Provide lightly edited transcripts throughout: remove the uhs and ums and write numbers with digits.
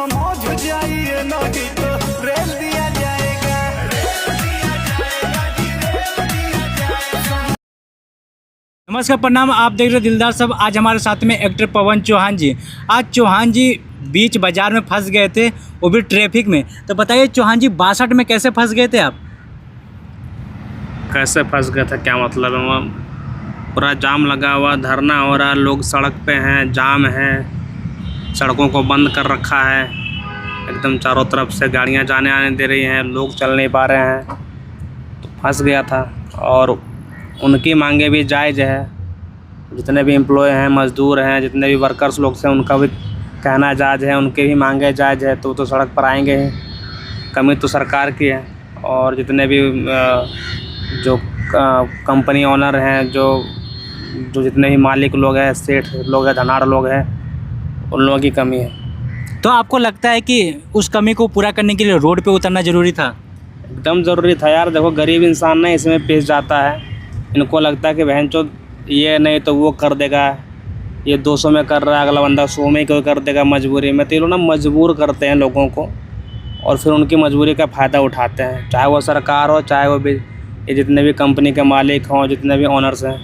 समझ जाइए नहीं तो रेल दिया जाएगा, रेल दिया जाएगा जी, रेल दिया जाएगा। नमस्कार, प्रणाम। आप देख रहे दिलदार सब। आज हमारे साथ में एक्टर पवन चौहान जी। आज चौहान जी बीच बाजार में फंस गए थे, वो भी ट्रैफिक में। तो बताइए चौहान जी, 62 में कैसे फंस गए थे आप? कैसे फंस गए थे क्या मतलब है? वहाँ पूरा जाम लगा हुआ, धरना हो रहा, लोग सड़क पे हैं, जाम है, सड़कों को बंद कर रखा है एकदम, चारों तरफ से गाड़ियाँ जाने आने दे रही हैं, लोग चल नहीं पा रहे हैं। तो फंस गया था। और उनकी मांगे भी जायज़ है, जितने भी एम्प्लॉय हैं, मज़दूर हैं, जितने भी वर्कर्स लोग हैं, उनका भी कहना जायज़ है, उनके भी मांगे जायज़ है। तो सड़क पर आएंगे ही, कमी तो सरकार की है। और जितने भी जो कंपनी ओनर हैं, जो जितने भी मालिक लोग हैं, सेठ लोग हैं, धनाढ़ लोग हैं, उन लोगों की कमी है। तो आपको लगता है कि उस कमी को पूरा करने के लिए रोड पे उतरना ज़रूरी था? एकदम ज़रूरी था यार। देखो, गरीब इंसान ना इसमें पेश जाता है, इनको लगता है कि बहनचोद ये नहीं तो वो कर देगा, ये 200 में कर रहा है, अगला बंदा 100 में कोई कर देगा मजबूरी में। तो ये लोग ना मजबूर करते हैं लोगों को, और फिर उनकी मजबूरी का फ़ायदा उठाते हैं, चाहे वो सरकार हो, चाहे वो भी ये जितने भी कंपनी के मालिक हों, जितने भी ओनर्स हैं,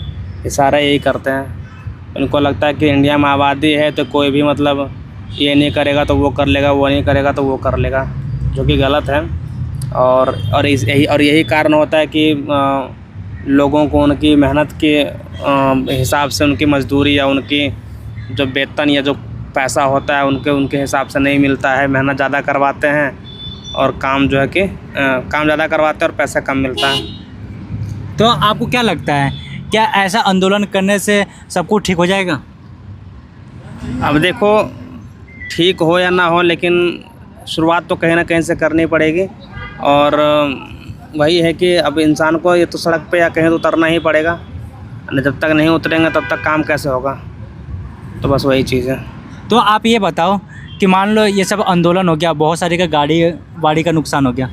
ये सारा यही करते हैं। इनको लगता है कि इंडिया में आबादी है तो कोई भी मतलब ये नहीं करेगा तो वो कर लेगा, वो नहीं करेगा तो वो कर लेगा, जो कि गलत है। और यही कारण होता है कि लोगों को उनकी मेहनत के हिसाब से उनकी मजदूरी या उनकी जो वेतन या जो पैसा होता है उनके हिसाब से नहीं मिलता है। मेहनत ज़्यादा करवाते हैं और काम जो है कि काम ज़्यादा करवाते हैं और पैसा कम मिलता है। तो आपको क्या लगता है, क्या ऐसा आंदोलन करने से सब कुछ ठीक हो जाएगा? अब देखो, ठीक हो या ना हो, लेकिन शुरुआत तो कहीं ना कहीं से करनी पड़ेगी। और वही है कि अब इंसान को ये तो सड़क पे या कहीं तो उतरना ही पड़ेगा, जब तक नहीं उतरेंगे तब तक काम कैसे होगा। तो बस वही चीज़ है। तो आप ये बताओ कि मान लो ये सब आंदोलन हो गया, बहुत सारे का गाड़ी का नुकसान हो गया।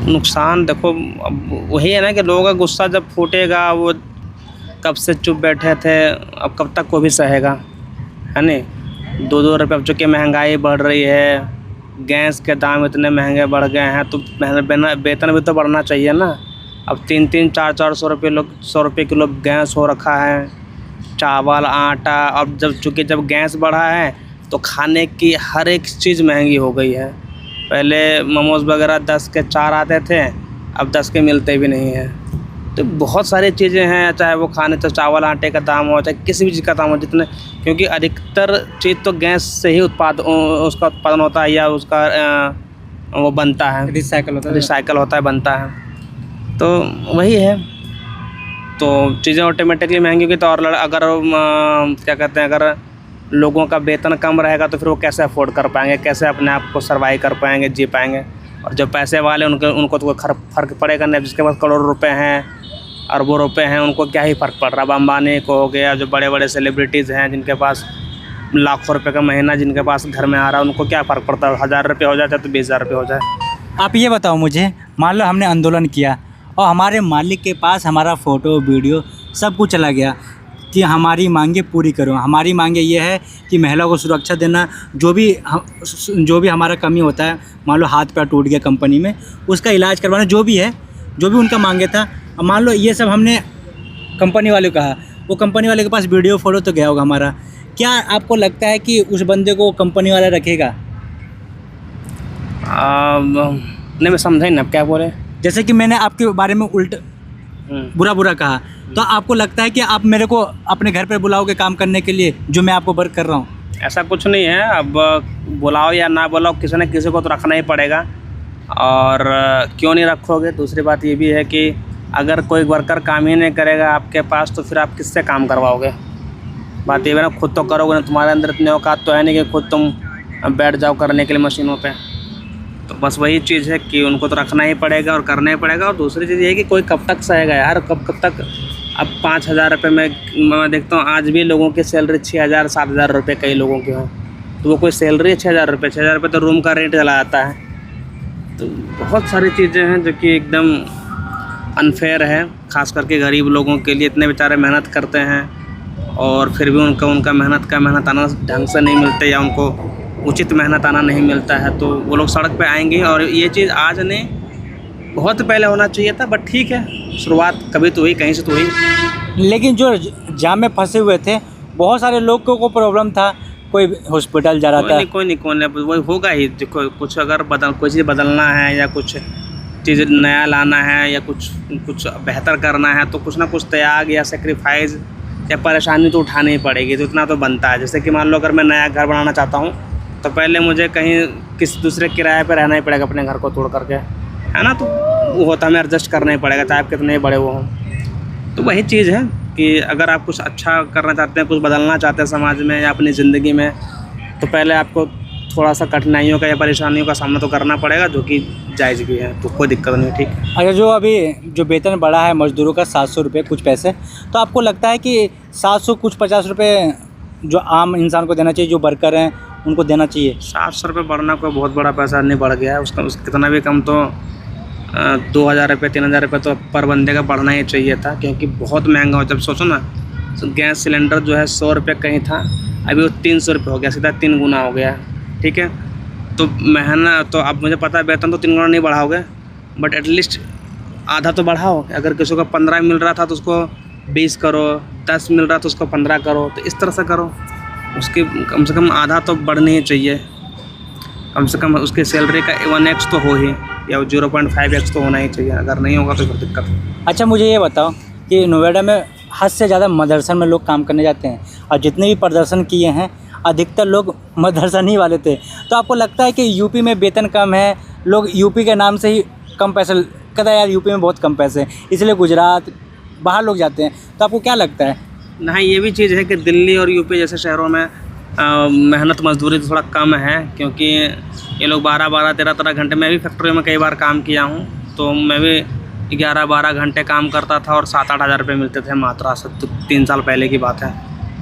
नुकसान देखो, अब वही है ना कि लोगों का गुस्सा जब फूटेगा, वो कब से चुप बैठे थे, अब कब तक को भी सहेगा, है नहीं। 2-2 रुपये, अब चूँकि महंगाई बढ़ रही है, गैस के दाम इतने महंगे बढ़ गए हैं, तो वेतन भी तो बढ़ना चाहिए ना। अब 3-3, 4-400 रुपये 100 रुपये किलो गैस हो रखा है, चावल, आटा। अब जब गैस बढ़ा है तो खाने की हर एक चीज़ महंगी हो गई है। पहले मोमोज़ वगैरह 10 के 4 आते थे, अब 10 के मिलते भी नहीं हैं। तो बहुत सारी चीज़ें हैं, चाहे वो खाने, तो चावल आटे का दाम हो, चाहे किसी भी चीज़ का दाम हो, जितने, क्योंकि अधिकतर चीज़ तो गैस से ही उसका उत्पादन होता है, या उसका वो बनता है, रिसाइकल होता है, बनता है। तो वही है, तो चीज़ें ऑटोमेटिकली महंगी होगी। तो और अगर क्या कहते हैं, अगर लोगों का वेतन कम रहेगा तो फिर वो कैसे अफोर्ड कर पाएंगे, कैसे अपने आप को सर्वाइव कर पाएंगे, जी पाएंगे। और जो पैसे वाले उनको तो कोई फ़र्क पड़ेगा नहीं। जिसके पास करोड़ों रुपए हैं, अरबों रुपए हैं, उनको क्या ही फ़र्क पड़ रहा। अब अंबानी को हो गया, जो बड़े बड़े सेलिब्रिटीज़ हैं, जिनके पास लाखों रुपए का महीना जिनके पास घर में आ रहा है, उनको क्या फ़र्क पड़ता है? 1000 रुपये हो जाता है तो 20,000 रुपये हो जाए। आप ये बताओ मुझे, मान लो हमने आंदोलन किया और हमारे मालिक के पास हमारा फ़ोटो, वीडियो सब कुछ चला गया कि हमारी मांगे पूरी करो। हमारी मांगे ये है कि महिला को सुरक्षा देना, जो भी हमारा कमी होता है, मान लो हाथ पैर टूट गया कंपनी में, उसका इलाज करवाना, जो भी है, जो भी उनका मांगे था। अब मान लो ये सब हमने कंपनी वाले को कहा, वो कंपनी वाले के पास वीडियो फ़ोटो तो गया होगा हमारा। क्या आपको लगता है कि उस बंदे को कंपनी वाला रखेगा? नहीं, मैं समझा ही ना, आप क्या बोले। जैसे कि मैंने आपके बारे में बुरा कहा, तो आपको लगता है कि आप मेरे को अपने घर पर बुलाओगे काम करने के लिए, जो मैं आपको वर्क कर रहा हूँ? ऐसा कुछ नहीं है। अब बुलाओ या ना बुलाओ, किसी न किसी को तो रखना ही पड़ेगा। और क्यों नहीं रखोगे? दूसरी बात ये भी है कि अगर कोई वर्कर काम ही नहीं करेगा आपके पास, तो फिर आप किससे काम करवाओगे? बात ये है ना, खुद तो करोगे ना। तुम्हारे अंदर इतने औकात तो है नहीं कि खुद तुम बैठ जाओ करने के लिए मशीनों पे। तो बस वही चीज़ है कि उनको तो रखना ही पड़ेगा और करना ही पड़ेगा। और दूसरी चीज़ ये है कि कोई कब तक सहेगा यार, कब तक। अब 5,000 रुपये में मैं देखता हूँ आज भी लोगों की सैलरी 6,000-7,000 रुपये कई लोगों की हो, तो वो कोई सैलरी 6,000 रुपये, 6,000 रुपये तो रूम का रेंट चला जाता है। तो बहुत सारी चीज़ें हैं जो कि एकदम अनफेयर है, ख़ास करके गरीब लोगों के लिए। इतने बेचारे मेहनत करते हैं और फिर भी उनका मेहनत आना ढंग से नहीं मिलते, या उनको उचित मेहनत आना नहीं मिलता है, तो वो लोग सड़क पे आएंगे। और ये चीज़ आज नहीं, बहुत पहले होना चाहिए था, बट ठीक है, शुरुआत कभी तो हुई, कहीं से तो हुई। लेकिन जो जाम में फंसे हुए थे, बहुत सारे लोगों को प्रॉब्लम था, कोई हॉस्पिटल जा रहा था। कोई नहीं, वही होगा ही। देखो, कुछ अगर कोई चीज़ बदलना है या कुछ चीज़ नया लाना है या कुछ बेहतर करना है, तो कुछ ना कुछ त्याग या सेक्रीफाइस या परेशानी तो उठानी ही पड़ेगी। तो इतना तो बनता है। जैसे कि मान लो अगर मैं नया घर बनाना चाहता हूँ, तो पहले मुझे कहीं किसी दूसरे किराए पर रहना ही पड़ेगा, अपने घर को तोड़ करके, है ना। तो वो होता हमें एडजस्ट करना ही पड़ेगा, चाहे आप कितने बड़े वो हों। तो वही चीज़ है कि अगर आप कुछ अच्छा करना चाहते हैं, कुछ बदलना चाहते हैं समाज में या अपनी ज़िंदगी में, तो पहले आपको थोड़ा सा कठिनाइयों का या परेशानियों का सामना तो करना पड़ेगा, जो कि जायज़ भी है, तो कोई दिक्कत नहीं, ठीक है। अगर जो अभी जो वेतन बढ़ा है मज़दूरों का 700 रुपये कुछ पैसे, तो आपको लगता है कि 700 कुछ 50 रुपये जो आम इंसान को देना चाहिए, जो वर्कर हैं उनको देना चाहिए? 700 रुपये बढ़ना कोई बहुत बड़ा पैसा नहीं बढ़ गया है। उसका कितना भी कम तो 2000 रुपये 3000 रुपये तो पर बंदे का बढ़ना ही चाहिए था, क्योंकि बहुत महंगा हो। जब सोचो ना, तो गैस सिलेंडर जो है 100 रुपये कहीं था, अभी वो 300 रुपये हो गया, सीधा 3 गुना हो गया, ठीक है। तो मेहनत तो अब मुझे पता है वेतन तो 3 गुना नहीं बढ़ाओगे, बट एटलीस्ट आधा तो बढ़ाओ। अगर किसी को 15 मिल रहा था तो उसको 20 करो, 10 मिल रहा तो उसको 15 करो, तो इस तरह से करो। उसकी कम से कम आधा तो बढ़नी ही चाहिए, कम से कम उसकी सैलरी का 1x तो हो ही, या 0.5x तो होना ही चाहिए। अगर नहीं होगा तो फिर दिक्कत है। अच्छा, मुझे ये बताओ कि नोएडा में हद से ज़्यादा मदरसन में लोग काम करने जाते हैं, और जितने भी प्रदर्शन किए हैं अधिकतर लोग मदरसन ही वाले थे। तो आपको लगता है कि यूपी में वेतन कम है, लोग यूपी के नाम से ही कम पैसे कहता है, यार यूपी में बहुत कम पैसे हैं, इसलिए गुजरात बाहर लोग जाते हैं, तो आपको क्या लगता है? नहीं, ये भी चीज़ है कि दिल्ली और यूपी जैसे शहरों में मेहनत मजदूरी तो थोड़ा कम है, क्योंकि ये लोग 12-12 13-13 घंटे, मैं भी फैक्ट्री में कई बार काम किया हूँ, तो मैं भी 11-12 घंटे काम करता था और 7-8 हज़ार रुपये मिलते थे मात्रा से। तो 3 साल पहले की बात है,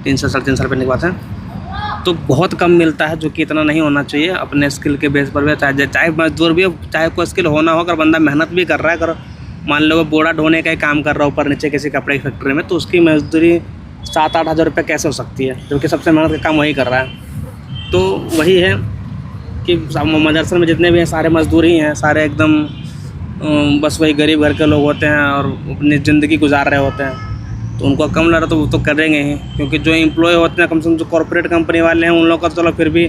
3 से 3.5 साल पहले की बात है। तो बहुत कम मिलता है, जो कि इतना नहीं होना चाहिए। अपने स्किल के बेस पर भी, चाहे मजदूर भी हो, चाहे कोई स्किल होना हो, अगर बंदा मेहनत भी कर रहा है, अगर मान लो बोरा ढोने का ही काम कर रहा है ऊपर नीचे किसी कपड़े की फैक्ट्री में, तो उसकी मजदूरी 7-8 हज़ार रुपये कैसे हो सकती है, क्योंकि सबसे मेहनत का काम वही कर रहा है। तो वही है कि मदरसन में जितने भी हैं सारे मजदूर ही हैं, सारे एकदम बस वही गरीब घर के लोग होते हैं और अपनी ज़िंदगी गुजार रहे होते हैं। तो उनको कम लग रहा तो वो तो करेंगे ही, क्योंकि जो एम्प्लॉय होते हैं, कम से कम जो कॉर्पोरेट कंपनी वाले हैं, उन लोगों का तो चलो फिर भी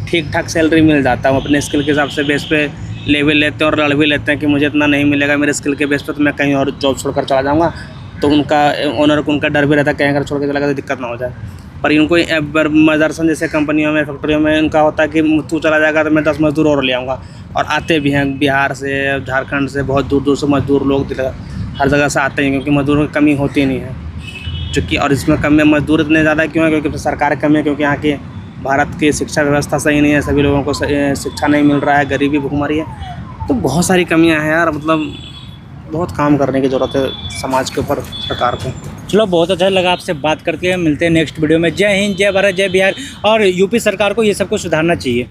ठीक ठाक सैलरी मिल जाता है। वो अपने स्किल के हिसाब से बेस पे ले भी लेते हैं और लड़ भी लेते हैं कि मुझे इतना नहीं मिलेगा मेरे स्किल के बेस पे, तो मैं कहीं और जॉब छोड़कर चला जाऊँगा। तो उनका ओनर को उनका डर भी रहता है, कहीं अगर छोड़ के चला गया तो दिक्कत ना हो जाए। पर इनको मदरसन जैसे कंपनियों में, फैक्ट्रियों में इनका होता है कि तू चला जाएगा तो मैं 10 मजदूर और ले आऊँगा। और आते भी हैं बिहार से, झारखंड से, बहुत दूर दूर से मजदूर लोग हर जगह से आते हैं, क्योंकि मजदूरों की कमी होती नहीं है। चूँकि और इसमें कमी मजदूर इतने ज़्यादा क्यों है, क्योंकि सरकार कमी है, क्योंकि यहाँ की भारत की शिक्षा व्यवस्था सही नहीं है, सभी लोगों को शिक्षा नहीं मिल रहा है, गरीबी भुखमरी है। तो बहुत सारी कमियाँ हैं यार, मतलब बहुत काम करने की ज़रूरत है समाज के ऊपर, सरकार को। चलो, बहुत अच्छा लगा आपसे बात करके। मिलते हैं नेक्स्ट वीडियो में। जय हिंद, जय भारत, जय बिहार। और यूपी सरकार को ये सब कुछ सुधारना चाहिए।